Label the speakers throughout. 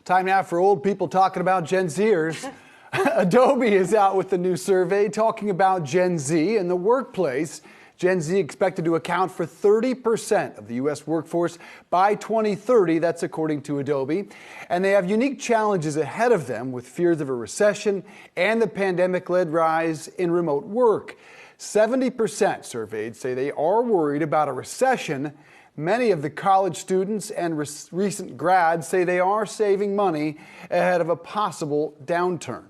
Speaker 1: Time now for old people talking about Gen Zers. Adobe is out with the new survey talking about Gen Z in the workplace. Gen Z expected to account for 30% of the U.S. workforce by 2030. That's according to Adobe. And they have unique challenges ahead of them with fears of a recession and the pandemic-led rise in remote work. 70% surveyed say they are worried about a recession. Many of the college students and recent grads say they are saving money ahead of a possible downturn.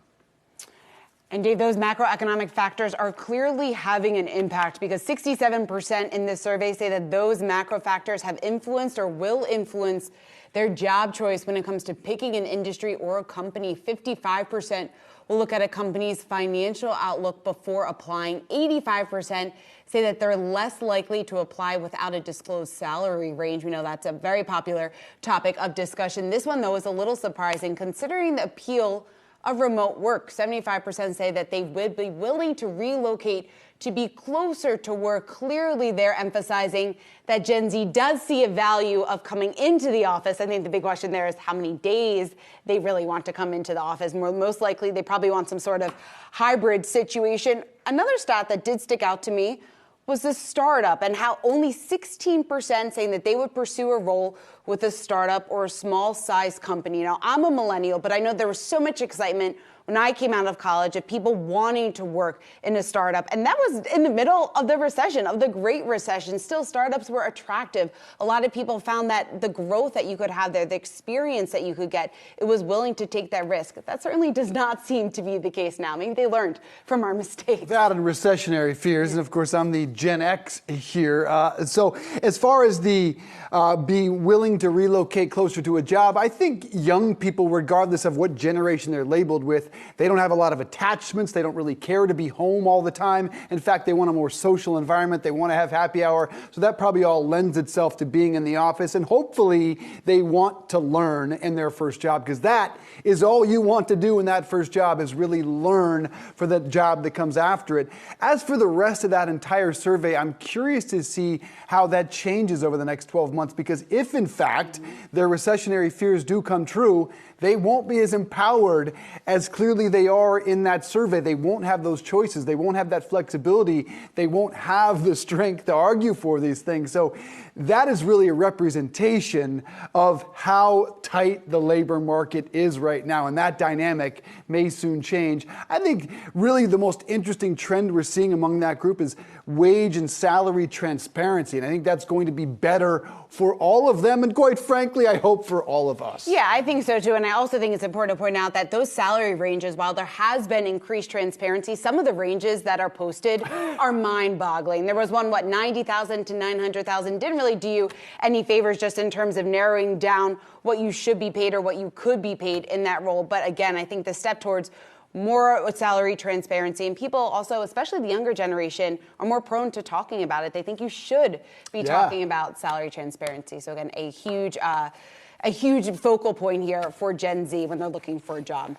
Speaker 2: And Dave, those macroeconomic factors are clearly having an impact because 67% in this survey say that those macro factors have influenced or will influence their job choice when it comes to picking an industry or a company. 55% will look at a company's financial outlook before applying. 85% say that they're less likely to apply without a disclosed salary range. We know that's a very popular topic of discussion. This one, though, is a little surprising considering the appeal of remote work. 75% say that they would be willing to relocate to be closer to work. Clearly, they're emphasizing that Gen Z does see a value of coming into the office. I think the big question there is how many days they really want to come into the office. Most likely, they probably want some sort of hybrid situation. Another stat that did stick out to me was the startup and how only 16% saying that they would pursue a role with a startup or a small size company. Now, I'm a millennial, but I know there was so much excitement when I came out of college of people wanting to work in a startup. And that was in the middle of the recession, of the Great Recession. Still, startups were attractive. A lot of people found that the growth that you could have there, the experience that you could get, it was willing to take that risk. That certainly does not seem to be the case now. Maybe they learned from our mistakes.
Speaker 1: That and recessionary fears. And of course, I'm the Gen X here. So as far as the being willing to relocate closer to a job, I think young people, regardless of what generation they're labeled with, they don't have a lot of attachments. They don't really care to be home all the time. In fact, they want a more social environment. They want to have happy hour. So that probably all lends itself to being in the office. And hopefully they want to learn in their first job, because that is all you want to do in that first job, is really learn for the job that comes after it. As for the rest of that entire survey, I'm curious to see how that changes over the next 12 months, because if in fact their recessionary fears do come true, they won't be as empowered as clearly they are in that survey. They won't have those choices. They won't have that flexibility. They won't have the strength to argue for these things. So that is really a representation of how tight the labor market is right now. And that dynamic may soon change. I think really the most interesting trend we're seeing among that group is wage and salary transparency. And I think that's going to be better for all of them. And quite frankly, I hope for all of us.
Speaker 2: Yeah, I think so too. And I also think it's important to point out that those salary ranges, while there has been increased transparency, some of the ranges that are posted are mind-boggling. There was one, 90,000 to 900,000. Didn't really do you any favors just in terms of narrowing down what you should be paid or what you could be paid in that role. But again, I think the step towards more salary transparency, and people also, especially the younger generation, are more prone to talking about it. They think you should be talking about salary transparency. So again, a huge focal point here for Gen Z when they're looking for a job.